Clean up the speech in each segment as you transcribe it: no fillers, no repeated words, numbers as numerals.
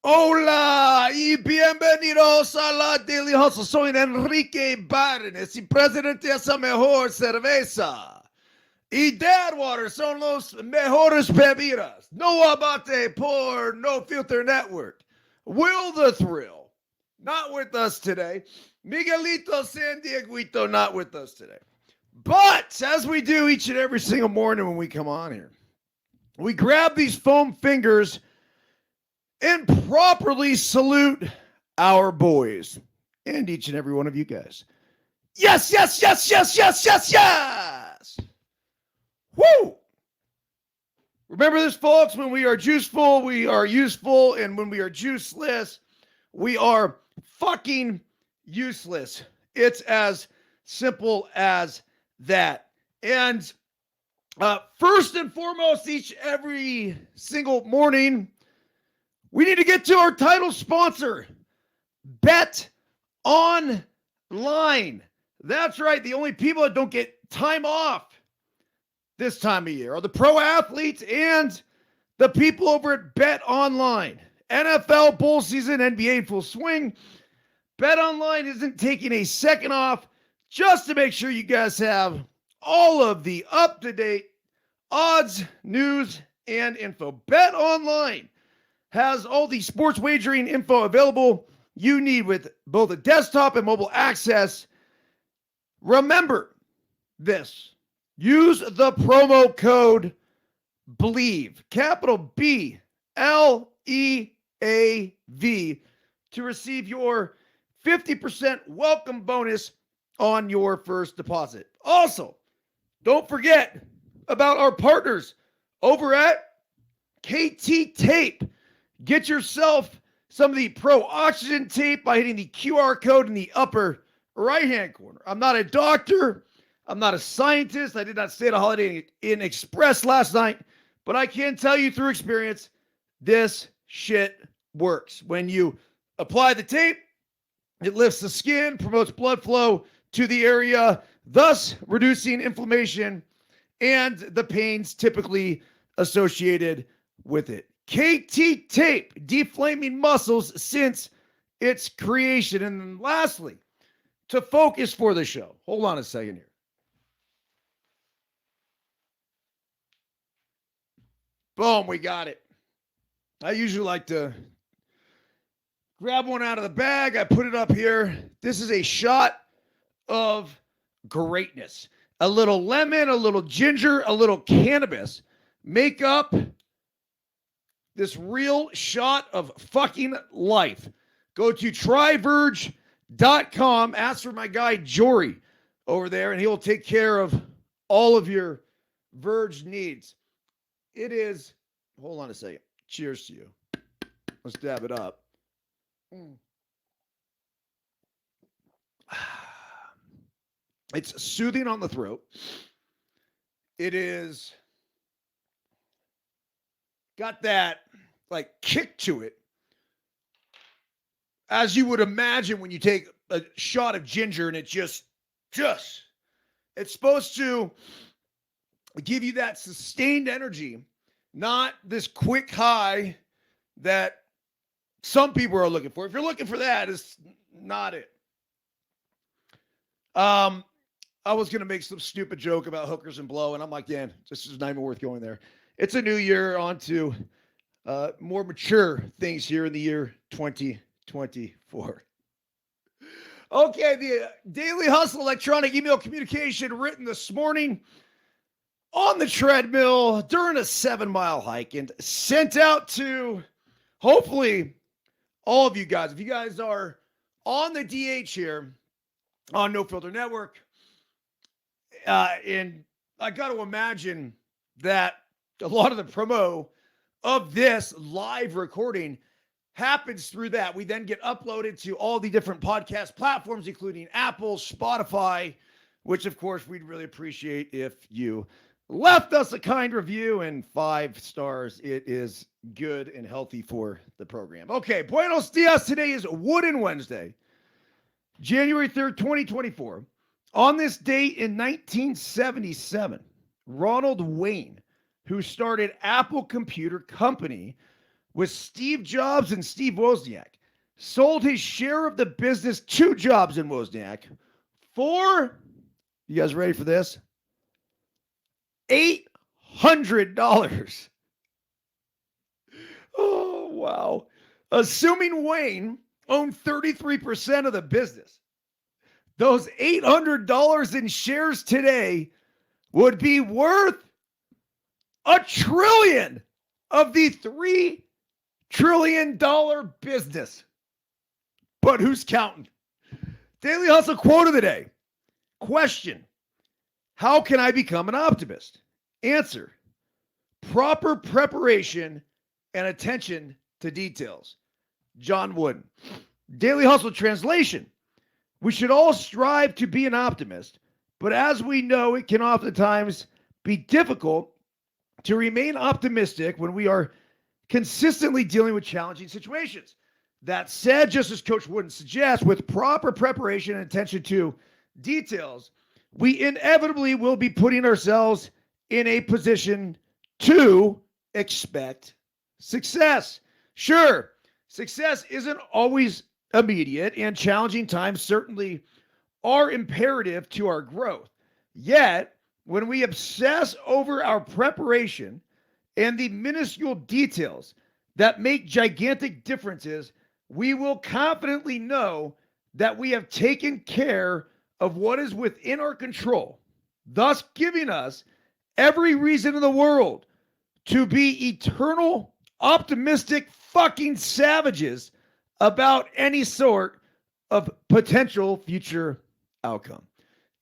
Hola y bienvenidos a la Daily Hustle. Soy Enrique Byrnes y presidente de esa mejor cerveza. Y Dadwater son los mejores bebidas. No abate por No Filter Network. Will the Thrill, not with us today. Miguelito San Dieguito, not with us today. But as we do each and every single morning when we come on here, we grab these foam fingers and properly salute our boys and each and every one of you guys. Yes, yes, yes, yes, yes, yes, yes. Woo! Remember this, folks. When we are juiceful, we are useful. And when we are juiceless, we are fucking useless. It's as simple as that. And first and foremost, every single morning, we need to get to our title sponsor, Bet Online. That's right. The only people that don't get time off this time of year are the pro athletes and the people over at Bet Online. NFL bowl season, NBA in full swing. Bet Online isn't taking a second off just to make sure you guys have all of the up-to-date odds, news, and info. Bet Online has all the sports wagering info available you need with both a desktop and mobile access. Remember this. Use the promo code BELIEVE, capital BLEAV, to receive your 50% welcome bonus on your first deposit. Also, don't forget about our partners over at KT Tape. Get yourself some of the Pro Oxygen tape by hitting the QR code in the upper right-hand corner. I'm not a doctor. I'm not a scientist. I did not stay at a Holiday Inn Express last night, but I can tell you through experience, this shit works. When you apply the tape, it lifts the skin, promotes blood flow to the area, thus reducing inflammation and the pains typically associated with it. KT Tape, deflaming muscles since its creation. And then lastly, to focus for the show, hold on a second here. Boom, we got it. I usually like to grab one out of the bag. I put it up here. This is a shot of greatness. A little lemon, a little ginger, a little cannabis. Make up this real shot of fucking life. Go to tryverge.com. Ask for my guy Jory over there, and he will take care of all of your Verge needs. It is, hold on a second. Cheers to you. Let's dab it up. It's soothing on the throat. It is got that like kick to it, as you would imagine when you take a shot of ginger, and it just it's supposed to give you that sustained energy, not this quick high that some people are looking for. If you're looking for that, it's not it. I was going to make some stupid joke about hookers and blow, and I'm like, Dan, this is not even worth going there. It's a new year, on to more mature things here in the year 2024. Okay, the Daily Hustle electronic email communication written this morning on the treadmill during a 7-mile hike and sent out to hopefully all of you guys. If you guys are on the DH here on No Filter Network, and I got to imagine that a lot of the promo of this live recording happens through that. We then get uploaded to all the different podcast platforms, including Apple, Spotify, which of course we'd really appreciate if you left us a kind review and 5 stars. It is good and healthy for the program. Okay, buenos dias. Today is Wooden Wednesday, January 3rd, 2024. On this date in 1977, Ronald Wayne, who started Apple Computer Company, with Steve Jobs and Steve Wozniak, sold his share of the business to Jobs and Wozniak for, you guys ready for this? $800. Oh, wow. Assuming Wayne owned 33% of the business, those $800 in shares today would be worth $1 trillion of the $3 trillion business. But who's counting? Daily Hustle quote of the day. Question: how can I become an optimist? Answer: proper preparation and attention to details. John Wooden. Daily Hustle translation: we should all strive to be an optimist, but as we know, it can oftentimes be difficult to remain optimistic when we are consistently dealing with challenging situations. That said, just as Coach Wooden suggests, with proper preparation and attention to details, we inevitably will be putting ourselves in a position to expect success. Sure, success isn't always immediate, and challenging times certainly are imperative to our growth. Yet, when we obsess over our preparation and the minuscule details that make gigantic differences, we will confidently know that we have taken care of what is within our control, thus giving us every reason in the world to be eternal, optimistic fucking savages about any sort of potential future outcome.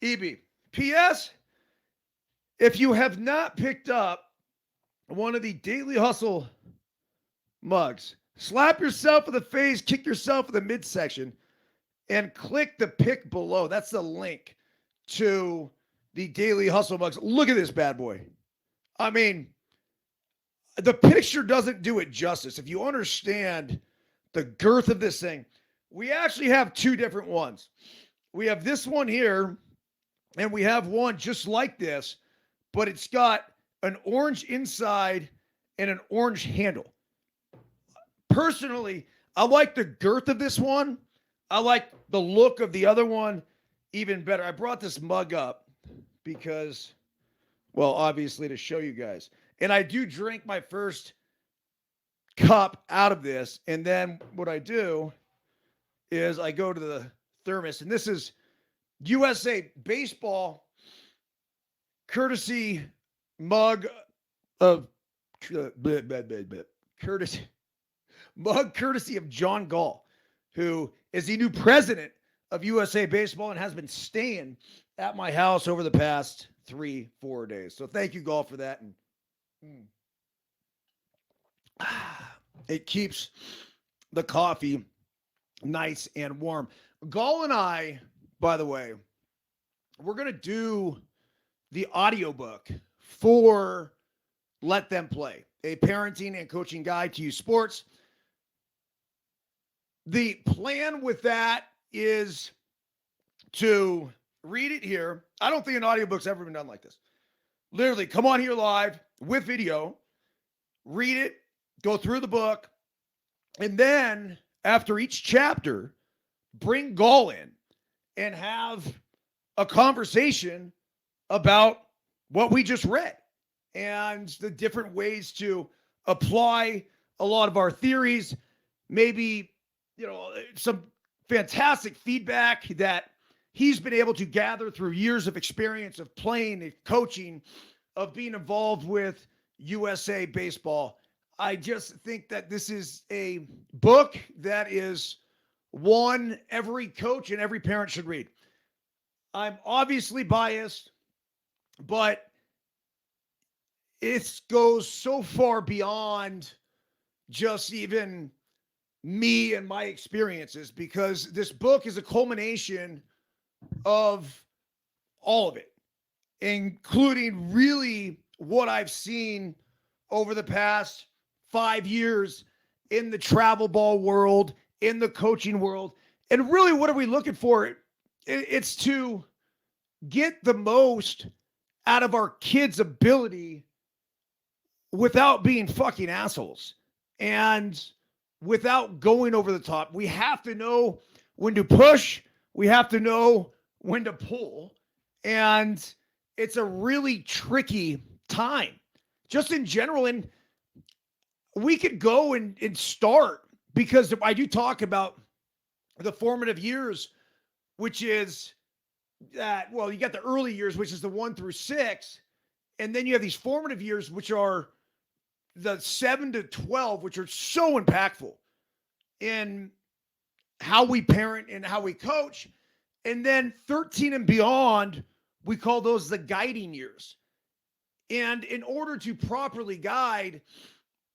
EB. P.S. If you have not picked up one of the Daily Hustle mugs, slap yourself in the face, kick yourself in the midsection, and click the pic below. That's the link to the Daily Hustle mugs. Look at this bad boy. I mean, the picture doesn't do it justice. If you understand the girth of this thing, we actually have two different ones. We have this one here, and we have one just like this, but it's got an orange inside and an orange handle. Personally, I like the girth of this one. I like the look of the other one even better. I brought this mug up because, well, obviously to show you guys. And I do drink my first cup out of this. And then what I do is I go to the thermos. And this is USA Baseball courtesy mug of courtesy of John Gall, who is the new president of USA Baseball and has been staying at my house over the past 3-4 days. So thank you, Gall, for that. And it keeps the coffee nice and warm. Gall and I, by the way, we're going to do the audiobook for Let Them Play, a parenting and coaching guide to youth sports. The plan with that is to read it here. I don't think an audiobook's ever been done like this. Literally, come on here live with video, read it, go through the book, and then after each chapter, bring Gall in and have a conversation about what we just read and the different ways to apply a lot of our theories, maybe, some fantastic feedback that he's been able to gather through years of experience of playing, of coaching, of being involved with USA Baseball. I just think that this is a book that is one every coach and every parent should read. I'm obviously biased, but it goes so far beyond just even me and my experiences, because this book is a culmination of all of it, including really what I've seen over the past 5 years in the travel ball world, in the coaching world. And really, what are we looking for? It's to get the most out of our kids' ability without being fucking assholes. and without going over the top. We have to know when to push. We have to know when to pull. And it's a really tricky time just in general. And we could go and start, because I do talk about the formative years, which is that, well, you got the early years, which is the 1 through 6. And then you have these formative years, which are the 7 to 12, which are so impactful in how we parent and how we coach. And then 13 and beyond, we call those the guiding years. And in order to properly guide,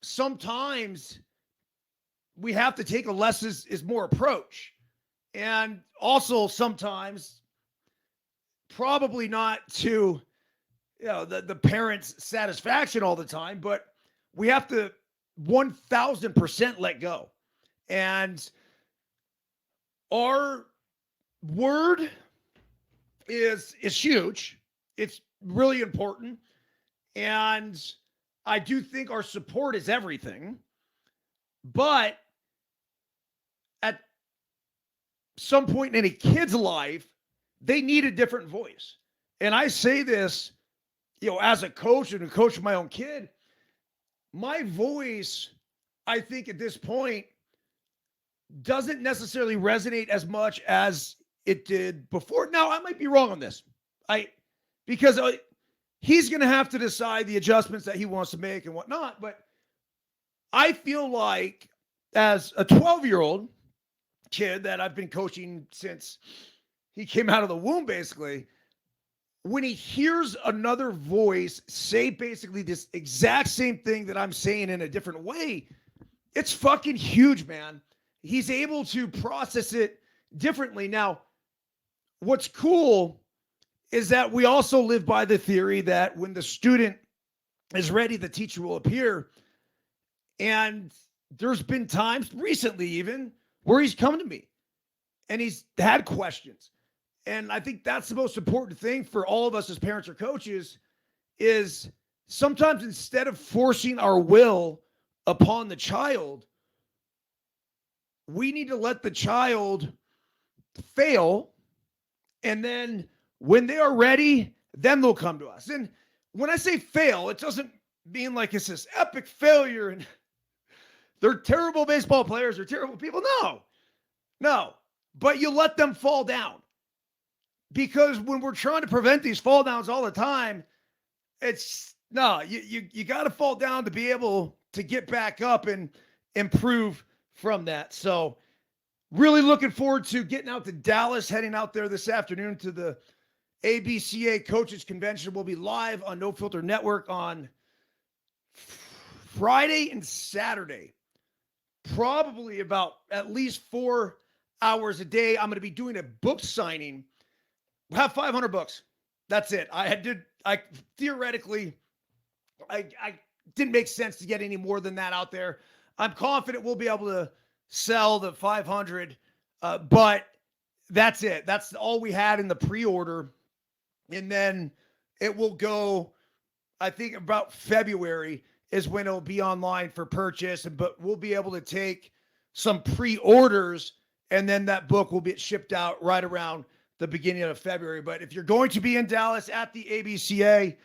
sometimes we have to take a less is more approach. And also sometimes probably not to the parents' satisfaction all the time, but we have to 1000% let go. And our word is huge. It's really important. And I do think our support is everything. But at some point in a kid's life, they need a different voice. And I say this, as a coach and a coach of my own kid, my voice, I think at this point, doesn't necessarily resonate as much as it did before. Now, I might be wrong on this. Because he's going to have to decide the adjustments that he wants to make and whatnot. But I feel like as a 12-year-old kid that I've been coaching since he came out of the womb, basically, when he hears another voice say basically this exact same thing that I'm saying in a different way, it's fucking huge, man. He's able to process it differently. Now, what's cool is that we also live by the theory that when the student is ready, the teacher will appear. And there's been times recently even where he's come to me and he's had questions. And I think that's the most important thing for all of us as parents or coaches, is sometimes instead of forcing our will upon the child, we need to let the child fail. And then when they are ready, then they'll come to us. And when I say fail, it doesn't mean like it's this epic failure and they're terrible baseball players or terrible people. No. But you let them fall down. Because when we're trying to prevent these fall downs all the time, you got to fall down to be able to get back up and improve from that. So really looking forward to getting out to Dallas, heading out there this afternoon to the ABCA Coaches Convention. We'll be live on No Filter Network on Friday and Saturday, probably about at least 4 hours a day. I'm going to be doing a book signing. We'll have 500 books. That's it. I theoretically didn't make sense to get any more than that out there. I'm confident we'll be able to sell the 500, but that's it. That's all we had in the pre-order. And then it will go, I think about February is when it'll be online for purchase. But we'll be able to take some pre-orders and then that book will be shipped out right around the beginning of February. But if you're going to be in Dallas at the ABCA,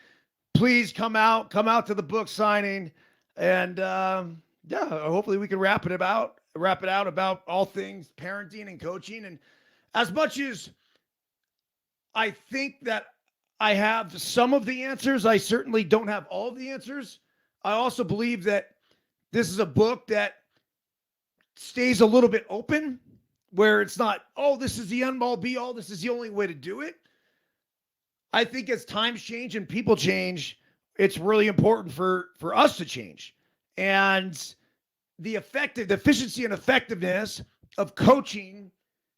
please come out to the book signing. And hopefully we can wrap it out about all things parenting and coaching. And as much as I think that I have some of the answers, I certainly don't have all of the answers. I also believe that this is a book that stays a little bit open, where it's not, this is the end all be all, this is the only way to do it. I think as times change and people change, it's really important for us to change. And the efficiency and effectiveness of coaching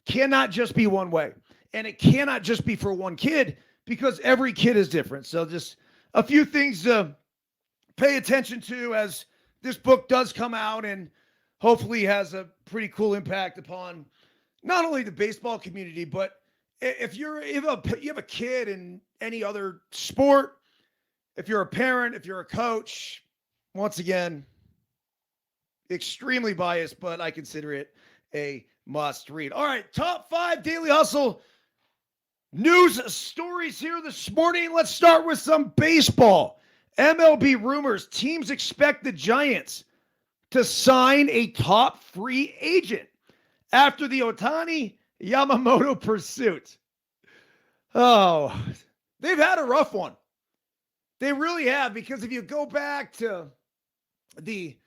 cannot just be one way. And it cannot just be for one kid, because every kid is different. So just a few things to pay attention to as this book does come out, and hopefully has a pretty cool impact upon not only the baseball community, but if you have a kid in any other sport, if you're a parent, if you're a coach, once again, extremely biased, but I consider it a must read. All right, top 5 Daily Hustle news stories here this morning. Let's start with some baseball. MLB rumors. Teams expect the Giants to sign a top free agent after the Ohtani Yamamoto pursuit. Oh, they've had a rough one. They really have, because if you go back to the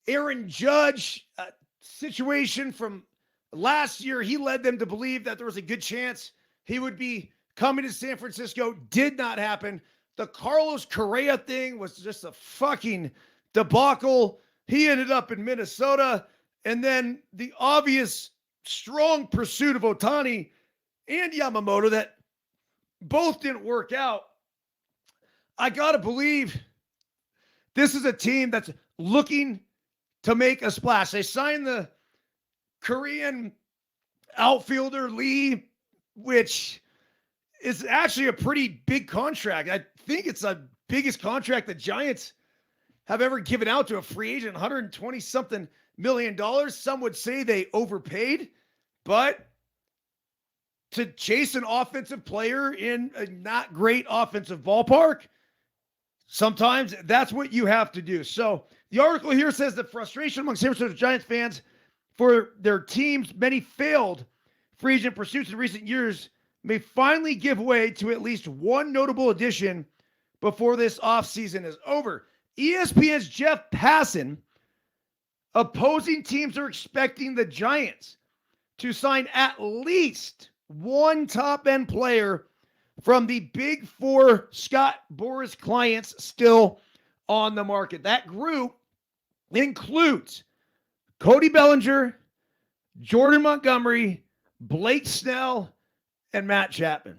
Aaron Judge situation from last year, he led them to believe that there was a good chance he would be coming to San Francisco. Did not happen. The Carlos Correa thing was just a fucking debacle. He ended up in Minnesota. And then the obvious strong pursuit of Ohtani and Yamamoto that both didn't work out. I got to believe this is a team that's looking to make a splash. They signed the Korean outfielder Lee, which is actually a pretty big contract. I think it's the biggest contract the Giants have ever given out to a free agent, $120-something million. Some would say they overpaid, but to chase an offensive player in a not great offensive ballpark, sometimes that's what you have to do. So the article here says the frustration among San Francisco Giants fans for their team's many failed free agent pursuits in recent years may finally give way to at least one notable addition before this offseason is over. ESPN's Jeff Passan, opposing teams are expecting the Giants to sign at least one top-end player from the Big Four Scott Boras clients still on the market. That group includes Cody Bellinger, Jordan Montgomery, Blake Snell, and Matt Chapman.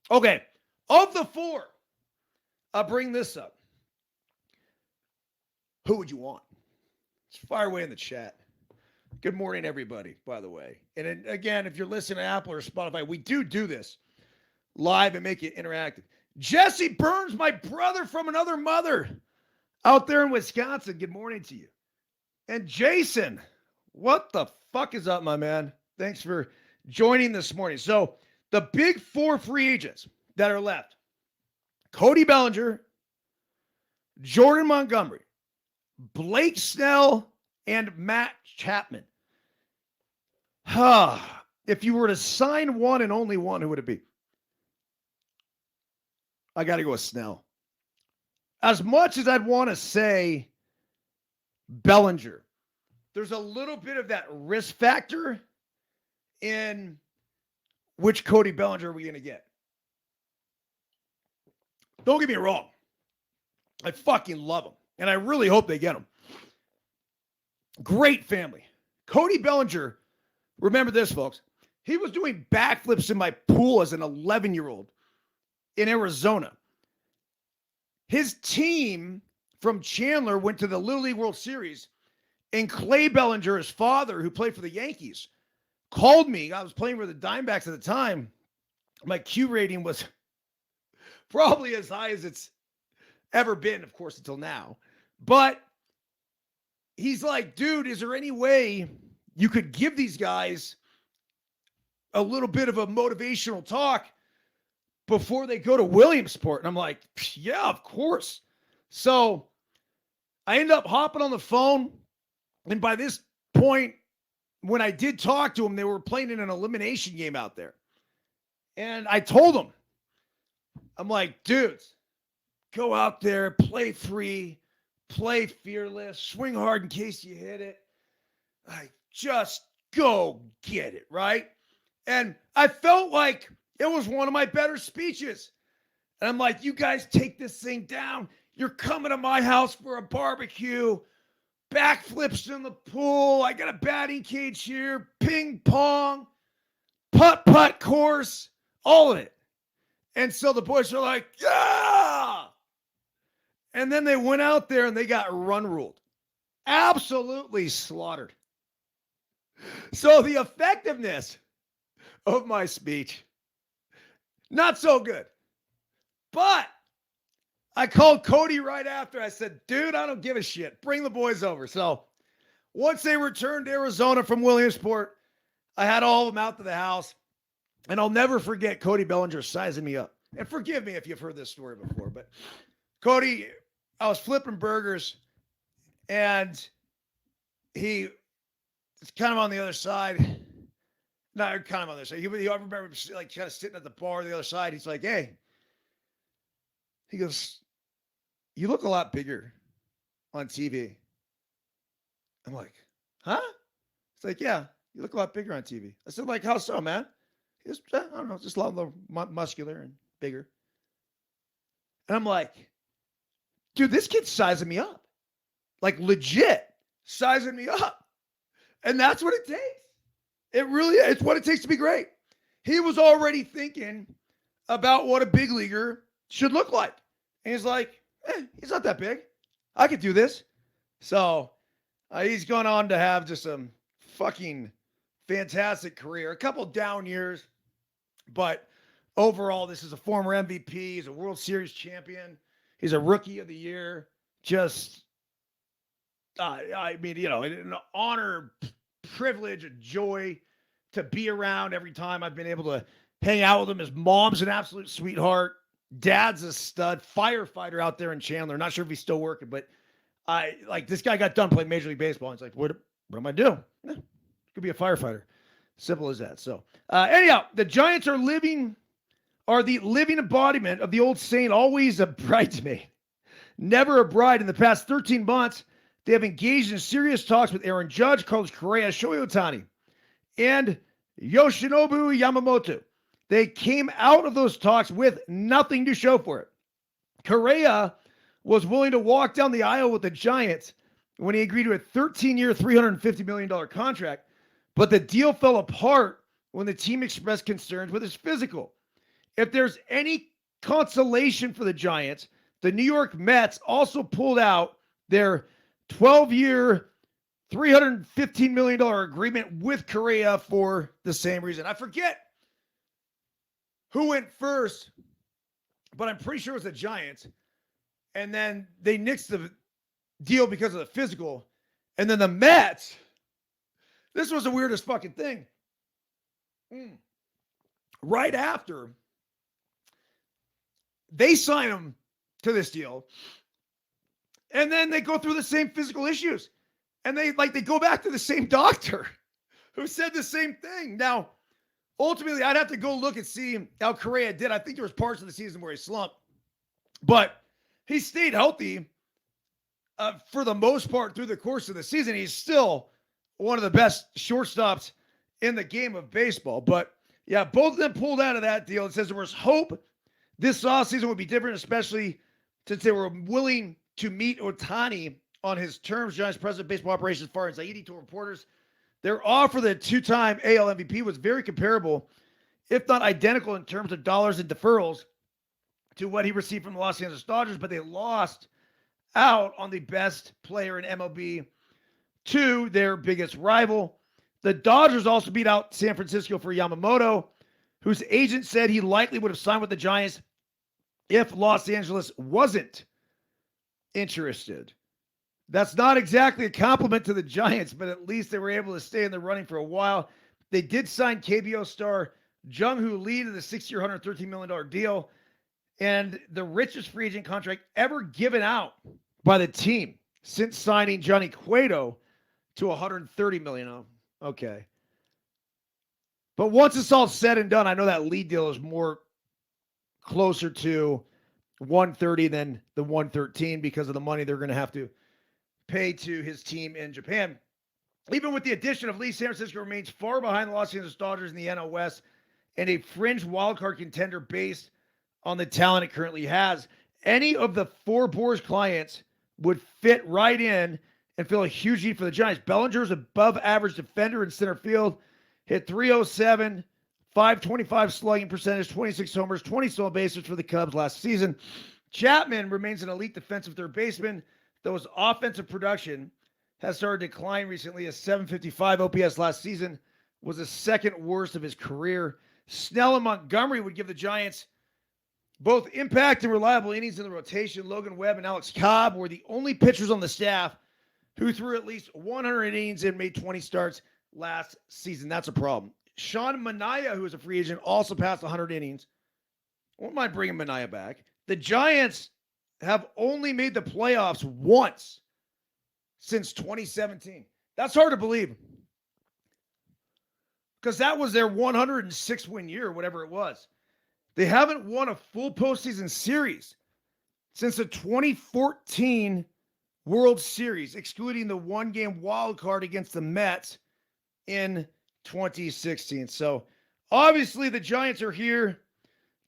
Okay, of the four, I'll bring this up. Who would you want? Just fire away in the chat. Good morning, everybody, by the way. And again, if you're listening to Apple or Spotify, we do this live and make it interactive. Jesse Byrnes, my brother from another mother out there in Wisconsin. Good morning to you. And Jason, what the fuck is up, my man? Thanks for joining this morning. So the big four free agents that are left: Cody Bellinger, Jordan Montgomery, Blake Snell, and Matt Chapman. If you were to sign one and only one, who would it be? I got to go with Snell. As much as I'd want to say Bellinger, there's a little bit of that risk factor in which Cody Bellinger are we going to get. Don't get me wrong. I fucking love him, and I really hope they get him. Great family. Cody Bellinger, remember this, folks. He was doing backflips in my pool as an 11-year-old in Arizona. His team from Chandler went to the Little League World Series, and Clay Bellinger, his father, who played for the Yankees, called me. I was playing for the Diamondbacks at the time. My Q rating was probably as high as it's ever been, of course, until now. But he's like, dude, is there any way you could give these guys a little bit of a motivational talk before they go to Williamsport? And I'm like, yeah, of course. So I end up hopping on the phone. And by this point, when I did talk to them, they were playing in an elimination game out there. And I told them, I'm like, dudes, go out there, play free, play fearless, swing hard in case you hit it. Like, just go get it, right? And I felt like it was one of my better speeches. And I'm like, you guys take this thing down. You're coming to my house for a barbecue, backflips in the pool. I got a batting cage here, ping pong, putt-putt course, all of it. And so the boys are like, yeah! And then they went out there and they got run ruled. Absolutely slaughtered. So the effectiveness of my speech, not so good. But I called Cody right after. I said, dude, I don't give a shit. Bring the boys over. So Once they returned to Arizona from Williamsport, I had all of them out to the house. And I'll never forget Cody Bellinger sizing me up. And forgive me if you've heard this story before, but Cody, I was flipping burgers and he is kind of on the other side. Not kind of on the other side. I remember like kind of sitting at the bar on the other side. He's like, hey, he goes, you look a lot bigger on TV. I'm like, huh? It's like, yeah, you look a lot bigger on TV. I said, like, how so, man? He goes, I don't know, just a lot more muscular and bigger. And I'm like, dude, this kid's sizing me up. Like, legit sizing me up. And that's what it takes. It really, it's what it takes to be great. He was already thinking about what a big leaguer should look like. And he's like, he's not that big. I could do this. So he's gone on to have just a fucking fantastic career. A couple down years, but overall, this is a former MVP. He's a World Series champion. He's a Rookie of the Year. Just, I mean, you know, an honor, privilege, a joy to be around every time I've been able to hang out with him. His mom's an absolute sweetheart. Dad's a stud, firefighter out there in Chandler. Not sure if he's still working, but this guy got done playing Major League Baseball. And he's like, what am I doing? Could be a firefighter. Simple as that. So anyhow, the Giants are the living embodiment of the old saying, always a bridesmaid, never a bride. In the past 13 months, they have engaged in serious talks with Aaron Judge, Carlos Correa, Shohei Ohtani, and Yoshinobu Yamamoto. They came out of those talks with nothing to show for it. Correa was willing to walk down the aisle with the Giants when he agreed to a 13-year, $350 million contract, but the deal fell apart when the team expressed concerns with his physical. If there's any consolation for the Giants, the New York Mets also pulled out their 12-year, $315 million agreement with Correa for the same reason. I forget who went first, but I'm pretty sure it was the Giants. And then they nixed the deal because of the physical. And then the Mets, this was the weirdest fucking thing. Right after, they sign him to this deal. And then they go through the same physical issues. And they go back to the same doctor who said the same thing. Now, ultimately, I'd have to go look and see how Correa did. I think there was parts of the season where he slumped. But he stayed healthy for the most part through the course of the season. He's still one of the best shortstops in the game of baseball. But, yeah, both of them pulled out of that deal. It says there was hope this offseason would be different, especially since they were willing to meet Ohtani on his terms. Giants president of baseball operations, Farhan Zaidi, told reporters their offer, the two-time AL MVP, was very comparable, if not identical in terms of dollars and deferrals, to what he received from the Los Angeles Dodgers, but they lost out on the best player in MLB to their biggest rival. The Dodgers also beat out San Francisco for Yamamoto, whose agent said he likely would have signed with the Giants if Los Angeles wasn't interested. That's not exactly a compliment to the Giants, but at least they were able to stay in the running for a while. They did sign KBO star Jung-Hoo Lee to the 6-year, $113 million deal, and the richest free agent contract ever given out by the team since signing Johnny Cueto to $130 million. Oh, okay. But once it's all said and done, I know that Lee deal is more closer to 130 than the 113 because of the money they're going to have to pay to his team in Japan. Even with the addition of Lee, San Francisco remains far behind the Los Angeles Dodgers in the NL West and a fringe wildcard contender based on the talent it currently has. Any of the four Boers clients would fit right in and fill a huge need for the Giants. Bellinger's above average defender in center field, hit .307, .525 slugging percentage, 26 homers, 20 stolen bases for the Cubs last season. Chapman remains an elite defensive third baseman, though his offensive production has started to decline recently. A .755 OPS last season was the second worst of his career. Snell and Montgomery would give the Giants both impact and reliable innings in the rotation. Logan Webb and Alex Cobb were the only pitchers on the staff who threw at least 100 innings and made 20 starts last season. That's a problem. Sean Manaea, who is a free agent, also passed 100 innings. I won't mind bringing Manaea back. The Giants have only made the playoffs once since 2017. That's hard to believe because that was their 106-win year, whatever it was. They haven't won a full postseason series since the 2014 World Series, excluding the one-game wild card against the Mets in 2016. So obviously the Giants are here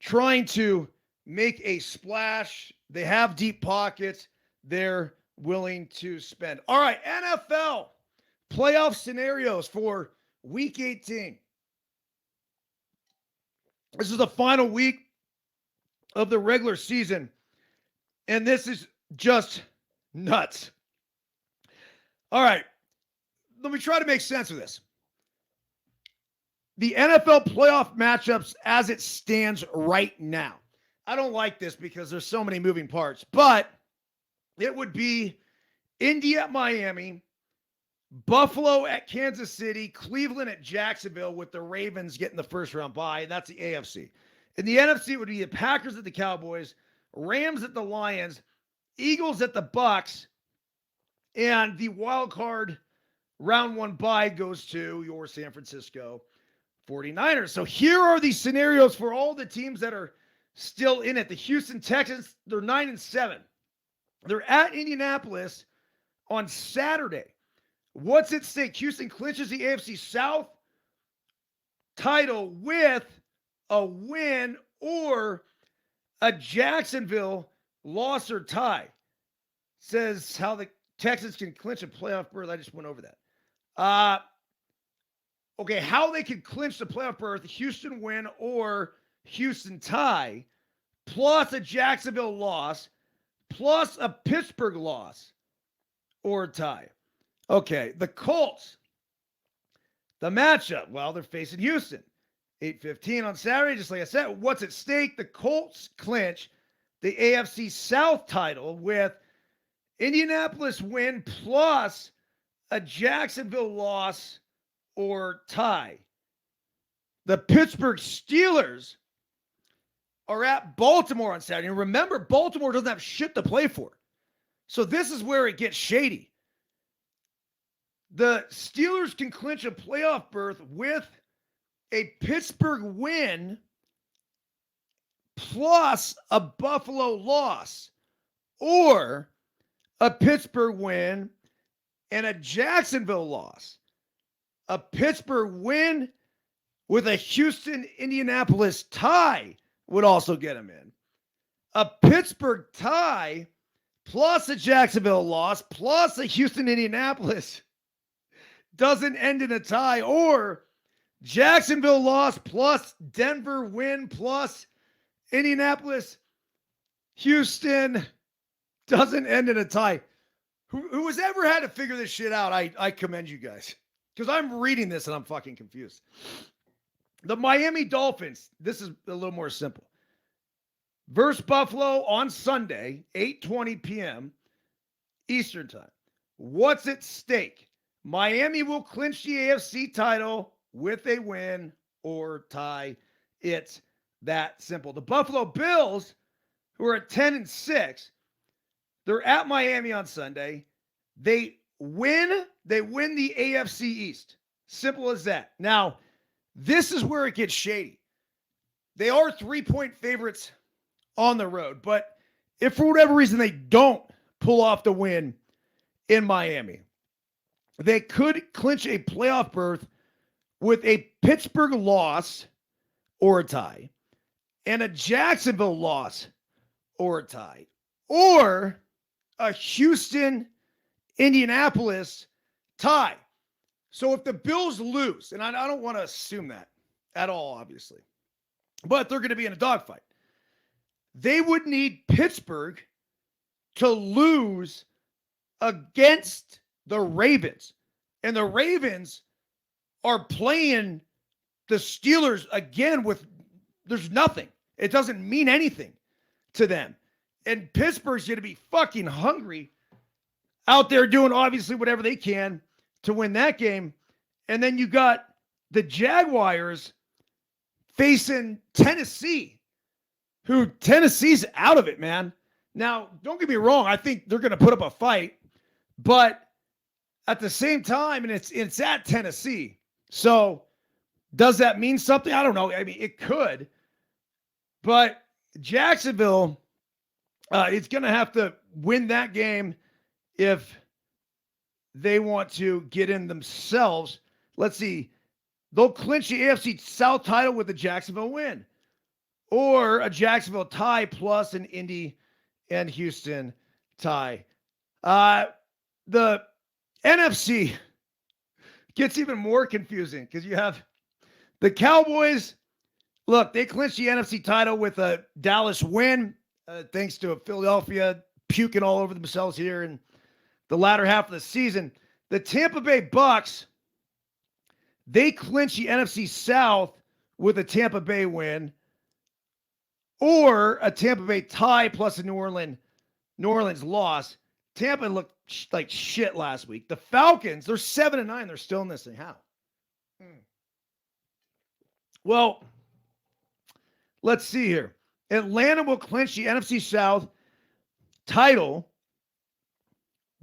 trying to make a splash. They have deep pockets. They're willing to spend. All right, NFL playoff scenarios for Week 18. This is the final week of the regular season, and this is just nuts. All right, let me try to make sense of this. The NFL playoff matchups as it stands right now. I don't like this because there's so many moving parts, but it would be Indy at Miami, Buffalo at Kansas City, Cleveland at Jacksonville, with the Ravens getting the first round bye, and that's the AFC. In the NFC, it would be the Packers at the Cowboys, Rams at the Lions, Eagles at the Bucks, and the wild card round one bye goes to your San Francisco 49ers. So here are the scenarios for all the teams that are still in it. The Houston Texans, they're 9-7. They're at Indianapolis on Saturday. What's at stake? Houston clinches the AFC South title with a win or a Jacksonville loss or tie. Says how the Texans can clinch a playoff berth. I just went over that. Okay, how they can clinch the playoff berth, Houston win or Houston tie, plus a Jacksonville loss, plus a Pittsburgh loss or tie. Okay, the Colts, the matchup, well, they're facing Houston. 8:15 on Saturday, just like I said. What's at stake? The Colts clinch the AFC South title with Indianapolis win plus a Jacksonville loss or tie. The Pittsburgh Steelers are at Baltimore on Saturday. And remember, Baltimore doesn't have shit to play for. So this is where it gets shady. The Steelers can clinch a playoff berth with a Pittsburgh win plus a Buffalo loss, or a Pittsburgh win and a Jacksonville loss. A Pittsburgh win with a Houston-Indianapolis tie would also get them in. A Pittsburgh tie plus a Jacksonville loss plus a Houston-Indianapolis doesn't end in a tie, or Jacksonville loss plus Denver win plus Indianapolis, Houston doesn't end in a tie. Who has ever had to figure this shit out, I commend you guys. Because I'm reading this and I'm fucking confused. The Miami Dolphins, this is a little more simple. Versus Buffalo on Sunday, 8:20 p.m. Eastern time. What's at stake? Miami will clinch the AFC title with a win or tie. It's that simple. The Buffalo Bills, who are at 10-6, they're at Miami on Sunday. They win the AFC East. Simple as that. Now, this is where it gets shady. They are 3-point favorites on the road, but if for whatever reason they don't pull off the win in Miami, they could clinch a playoff berth with a Pittsburgh loss or a tie, and a Jacksonville loss or a tie, or a Houston-Indianapolis tie. So if the Bills lose, and I don't want to assume that at all, obviously, but they're going to be in a dogfight, they would need Pittsburgh to lose against the Ravens. And the Ravens are playing the Steelers again with, there's nothing. It doesn't mean anything to them. And Pittsburgh's going to be fucking hungry. out there doing obviously whatever they can to win that game. And then you got the Jaguars facing Tennessee, who Tennessee's out of it, man. Now, don't get me wrong. I think they're going to put up a fight, but at the same time, and it's at Tennessee. So does that mean something? I don't know. I mean, it could, but Jacksonville, it's going to have to win that game if they want to get in themselves. Let's see. They'll clinch the AFC South title with a Jacksonville win or a Jacksonville tie plus an Indy and Houston tie. The NFC gets even more confusing because you have the Cowboys. Look, they clinched the NFC title with a Dallas win, thanks to Philadelphia puking all over themselves here in the latter half of the season. The Tampa Bay Bucks, they clinched the NFC South with a Tampa Bay win or a Tampa Bay tie plus a New Orleans loss. Tampa looked like shit last week. The Falcons, they're 7-9. They're still in this thing. How? Well, let's see here. Atlanta will clinch the NFC South title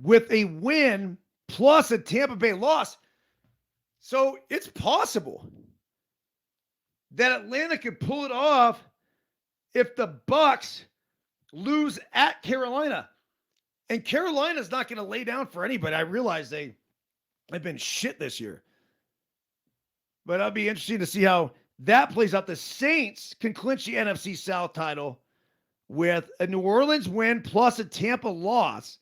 with a win plus a Tampa Bay loss. So it's possible that Atlanta could pull it off if the Bucks lose at Carolina. And Carolina's not going to lay down for anybody. I realize they've been shit this year. But it'll be interesting to see how that plays out. The Saints can clinch the NFC South title with a New Orleans win plus a Tampa loss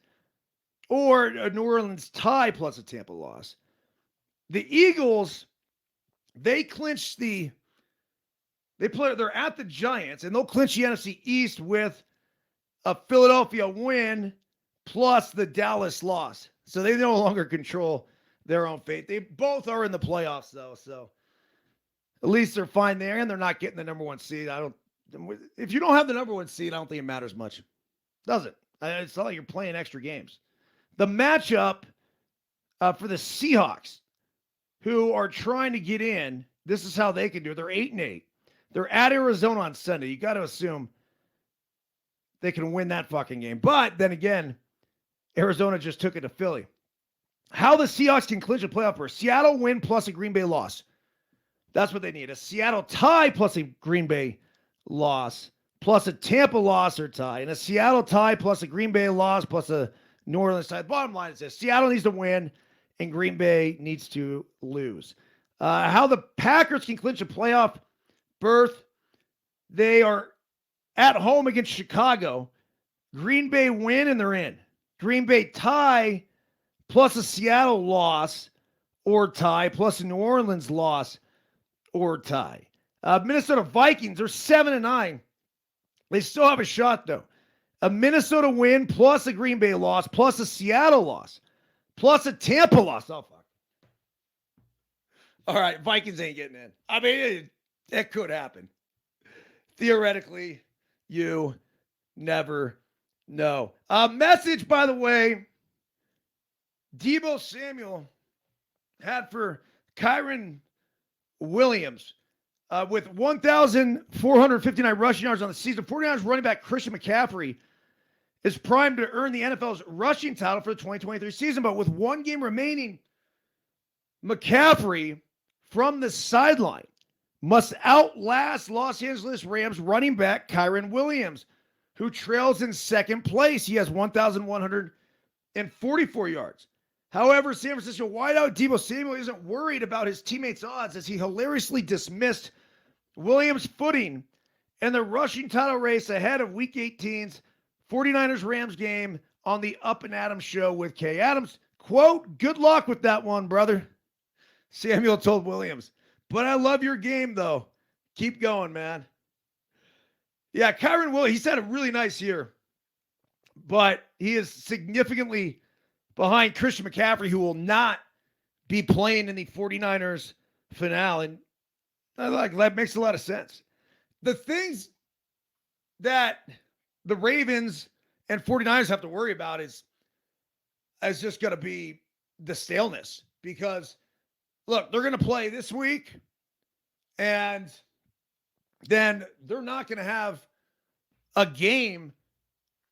or a New Orleans tie plus a Tampa loss. The Eagles, they're at the Giants, and they'll clinch the NFC East with a Philadelphia win plus the Dallas loss. So they no longer control their own fate. They both are in the playoffs, though. So at least they're fine there, and they're not getting the number one seed. If you don't have the number one seed, I don't think it matters much. Does it? It's not like you're playing extra games. The matchup for the Seahawks, who are trying to get in, this is how they can do it. They're 8-8. They're at Arizona on Sunday. You got to assume they can win that fucking game. But then again, Arizona just took it to Philly. How the Seahawks can clinch a playoff for a Seattle win plus a Green Bay loss. That's what they need. A Seattle tie plus a Green Bay loss plus a Tampa loss or tie. And a Seattle tie plus a Green Bay loss plus a New Orleans tie. Bottom line is this. Seattle needs to win and Green Bay needs to lose. How the Packers can clinch a playoff berth. They are at home against Chicago. Green Bay win and they're in. Green Bay tie plus a Seattle loss or tie plus a New Orleans loss or tie. Minnesota Vikings are 7-9. They still have a shot, though. A Minnesota win plus a Green Bay loss plus a Seattle loss plus a Tampa loss. Oh, fuck. All right, Vikings ain't getting in. I mean, that could happen. Theoretically, you never know. Message, by the way, Deebo Samuel had for Kyron Williams with 1,459 rushing yards on the season. 49ers running back Christian McCaffrey is primed to earn the NFL's rushing title for the 2023 season. But with one game remaining, McCaffrey from the sideline must outlast Los Angeles Rams running back Kyron Williams, who trails in second place. He has 1,144 yards. However, San Francisco wideout Deebo Samuel isn't worried about his teammates' odds as he hilariously dismissed Williams' footing in the rushing title race ahead of Week 18's 49ers-Rams game on the Up and Adams show with Kay Adams. Quote, "Good luck with that one, brother," Samuel told Williams. "But I love your game, though. Keep going, man." Yeah, Kyron Williams, he's had a really nice year, but he is significantly behind Christian McCaffrey, who will not be playing in the 49ers finale. And that makes a lot of sense. The things that the Ravens and 49ers have to worry about is is just going to be the staleness because, look, they're going to play this week and then they're not going to have a game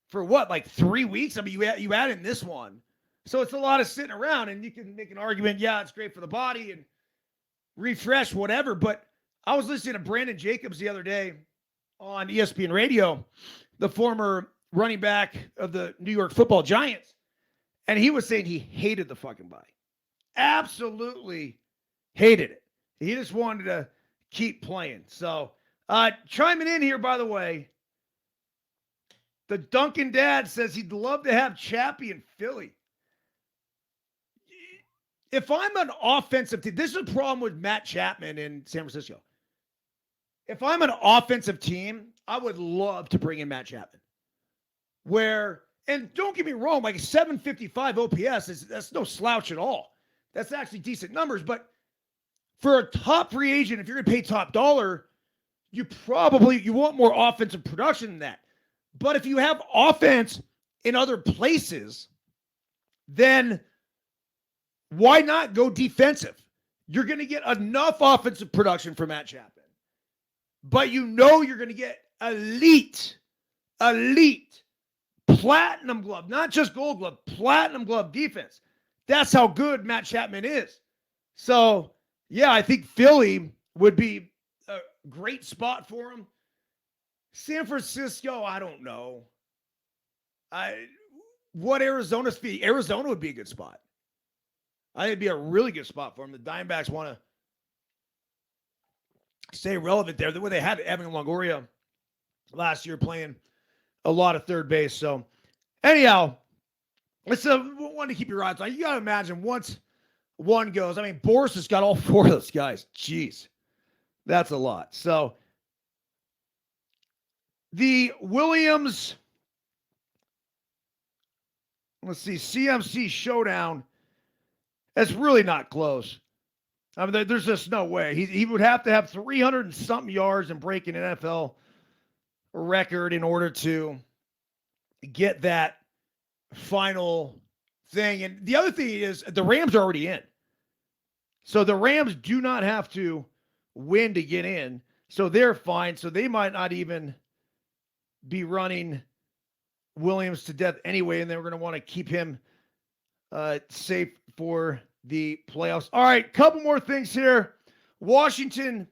for what, like 3 weeks? I mean, you add in this one. So it's a lot of sitting around, and you can make an argument, yeah, it's great for the body and refresh, whatever. But I was listening to Brandon Jacobs the other day on ESPN Radio, the former running back of the New York Football Giants, and he was saying he hated the fucking bye. Absolutely hated it. He just wanted to keep playing. So chiming in here, by the way, the Duncan dad says he'd love to have Chappie in Philly. If I'm an offensive team, this is a problem with Matt Chapman in San Francisco. If I'm an offensive team, I would love to bring in Matt Chapman. And don't get me wrong, like 755 OPS, that's no slouch at all. That's actually decent numbers. But for a top free agent, if you're going to pay top dollar, you want more offensive production than that. But if you have offense in other places, then why not go defensive? You're going to get enough offensive production from Matt Chapman. But you're going to get elite, platinum glove, not just gold glove, platinum glove defense. That's how good Matt Chapman is. So, yeah, I think Philly would be a great spot for him. San Francisco, I don't know. What Arizona's fee? Arizona would be a good spot. I think it'd be a really good spot for him. The Diamondbacks want to stay relevant there. The way they had Evan Longoria last year playing a lot of third base. So, anyhow, it's one to keep your eyes on. You got to imagine once one goes. I mean, Boris has got all four of those guys. Jeez, that's a lot. So, the Williams, let's see, CMC showdown. It's really not close. I mean, there's just no way. He would have to have 300 and something yards and break an NFL record in order to get that final thing. And the other thing is the Rams are already in. So the Rams do not have to win to get in. So they're fine. So they might not even be running Williams to death anyway. And they're going to want to keep him safe for the playoffs. All right, couple more things here. Washington,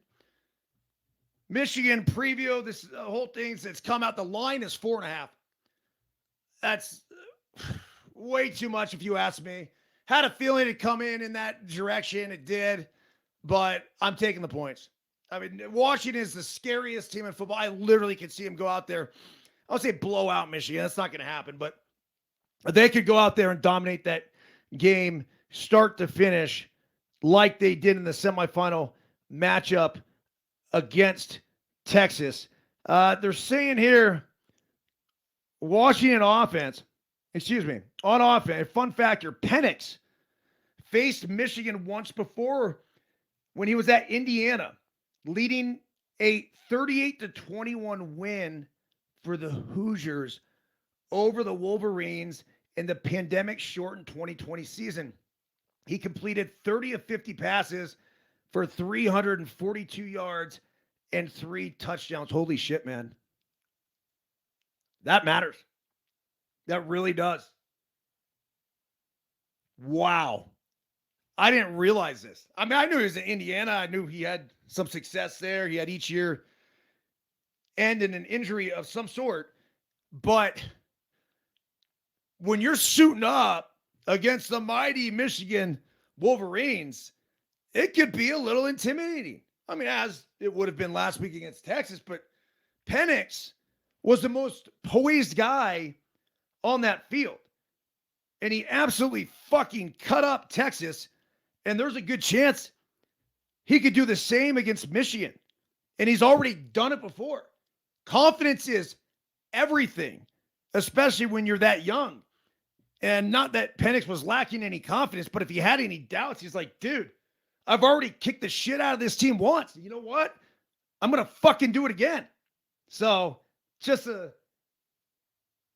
Michigan preview. This whole thing that's come out. The line is 4.5. That's way too much if you ask me. Had a feeling it'd come in that direction. It did, but I'm taking the points. I mean, Washington is the scariest team in football. I literally could see them go out there. I'll say blow out Michigan. That's not going to happen, but they could go out there and dominate that game start to finish like they did in the semifinal matchup against Texas. They're saying here, Washington on offense, fun factor, Penix faced Michigan once before when he was at Indiana, leading a 38-21 win for the Hoosiers over the Wolverines in the pandemic-shortened 2020 season. He completed 30 of 50 passes for 342 yards and 3 touchdowns. Holy shit, man. That matters. That really does. Wow. I didn't realize this. I mean, I knew he was in Indiana. I knew he had some success there. He had each year end in an injury of some sort. But when you're suiting up against the mighty Michigan Wolverines, it could be a little intimidating. I mean, as it would have been last week against Texas, but Penix was the most poised guy on that field. And he absolutely fucking cut up Texas. And there's a good chance he could do the same against Michigan. And he's already done it before. Confidence is everything, especially when you're that young. And not that Penix was lacking any confidence, but if he had any doubts, he's like, dude, I've already kicked the shit out of this team once. You know what? I'm going to fucking do it again. So just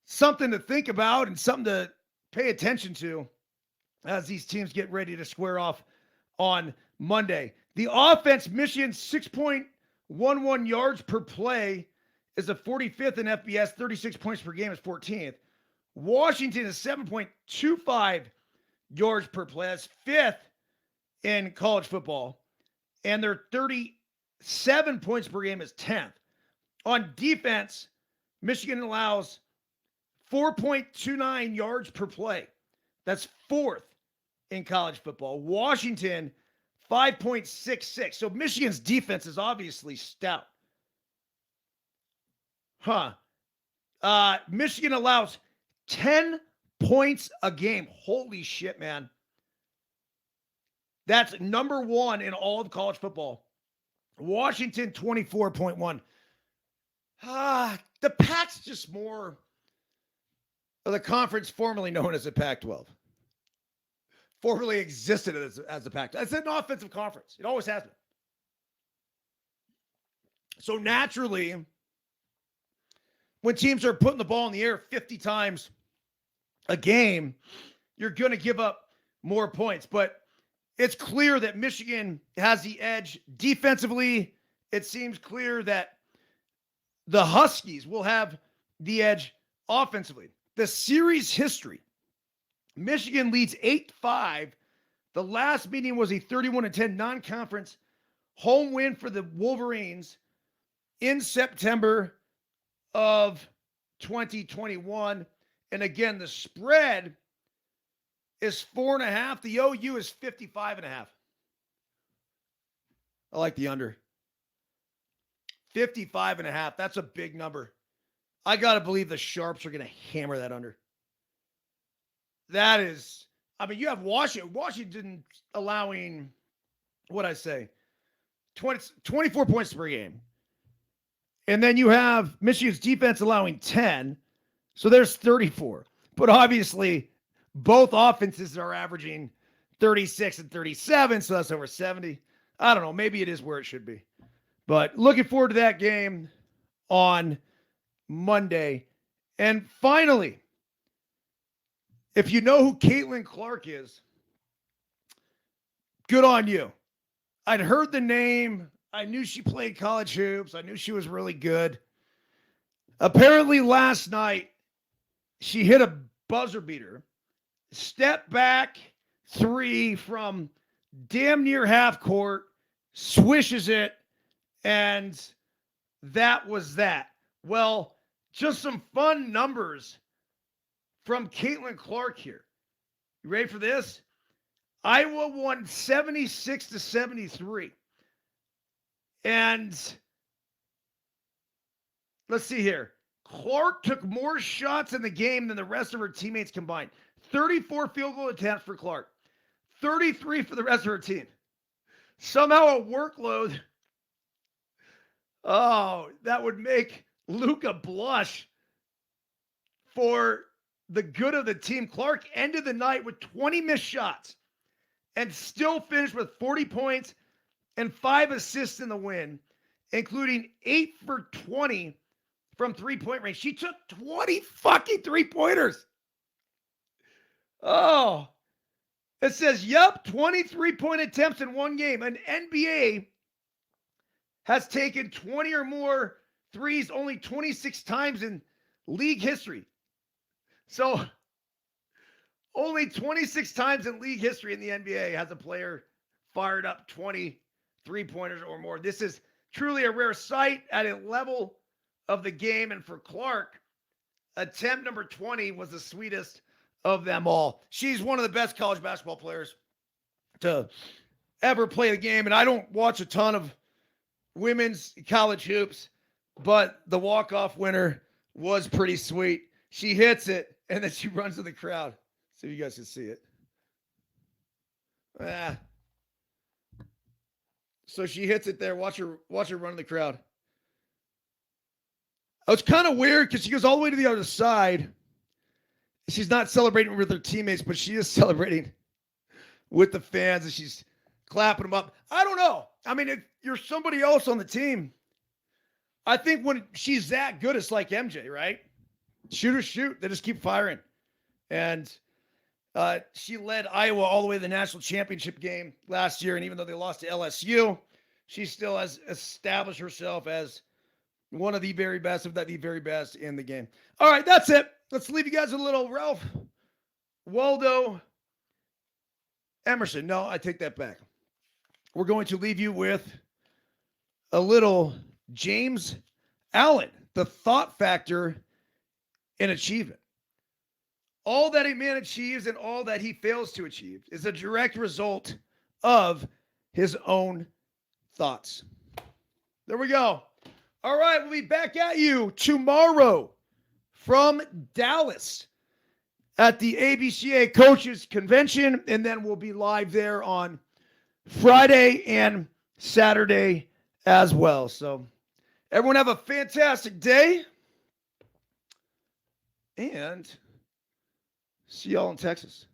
something to think about and something to pay attention to as these teams get ready to square off on Monday. The offense, Michigan 6.11 yards per play is the 45th in FBS, 36 points per game is 14th. Washington is 7.25 yards per play. That's 5th in college football. And their 37 points per game is 10th. On defense, Michigan allows 4.29 yards per play. That's 4th in college football. Washington, 5.66. So Michigan's defense is obviously stout. Michigan allows 10 points a game. Holy shit, man. That's number 1 in all of college football. Washington, 24.1. The Pac's just more of the conference formerly known as the Pac-12. Formerly existed as the Pac-12. It's an offensive conference. It always has been. So naturally, when teams are putting the ball in the air 50 times a game, you're going to give up more points. But it's clear that Michigan has the edge defensively. It seems clear that the Huskies will have the edge offensively. The series history, Michigan leads 8-5. The last meeting was a 31-10 non-conference home win for the Wolverines in September of 2021. And again, the spread is 4.5. The OU is 55.5. I like the under. 55.5. That's a big number. I got to believe the Sharps are going to hammer that under. That is, I mean, you have Washington allowing, what'd I say, 24 points per game. And then you have Michigan's defense allowing 10. So there's 34. But obviously, both offenses are averaging 36 and 37. So that's over 70. I don't know. Maybe it is where it should be. But looking forward to that game on Monday. And finally, if you know who Caitlin Clark is, good on you. I'd heard the name. I knew she played college hoops. I knew she was really good. Apparently last night, she hit a buzzer beater. Step back 3 from damn near half court. Swishes it. And that was that. Well, just some fun numbers from Caitlin Clark here. You ready for this? Iowa won 76-73. And let's see here. Clark took more shots in the game than the rest of her teammates combined. 34 field goal attempts for Clark. 33 for the rest of her team. Somehow a workload. Oh, that would make Luka blush for the good of the team. Clark ended the night with 20 missed shots and still finished with 40 points and 5 assists in the win, including 8 for 20 from three-point range. She took 20 fucking three-pointers. Oh, it says, yep, 23-point attempts in one game. An NBA has taken 20 or more threes only 26 times in league history. So only 26 times in league history in the NBA has a player fired up 20 three-pointers or more. This is truly a rare sight at a level of the game. And for Clark, attempt number 20 was the sweetest of them all. She's one of the best college basketball players to ever play the game. And I don't watch a ton of women's college hoops, but the walk-off winner was pretty sweet. She hits it, and then she runs to the crowd. See if you guys can see it. So she hits it there. Watch her run to the crowd. Oh, it's kind of weird because she goes all the way to the other side. She's not celebrating with her teammates, but she is celebrating with the fans, and she's clapping them up. I don't know. I mean, if you're somebody else on the team, I think when she's that good, it's like MJ, right? Shooters shoot. They just keep firing. And She led Iowa all the way to the national championship game last year, and even though they lost to LSU, she still has established herself as one of the very best, if not the very best, in the game. All right, that's it. Let's leave you guys with a little Ralph Waldo Emerson. No, I take that back. We're going to leave you with a little James Allen, the thought factor in achievement. All that a man achieves and all that he fails to achieve is a direct result of his own thoughts. There we go. All right, we'll be back at you tomorrow from Dallas at the ABCA Coaches Convention, and then we'll be live there on Friday and Saturday as well. So everyone have a fantastic day, and see y'all in Texas.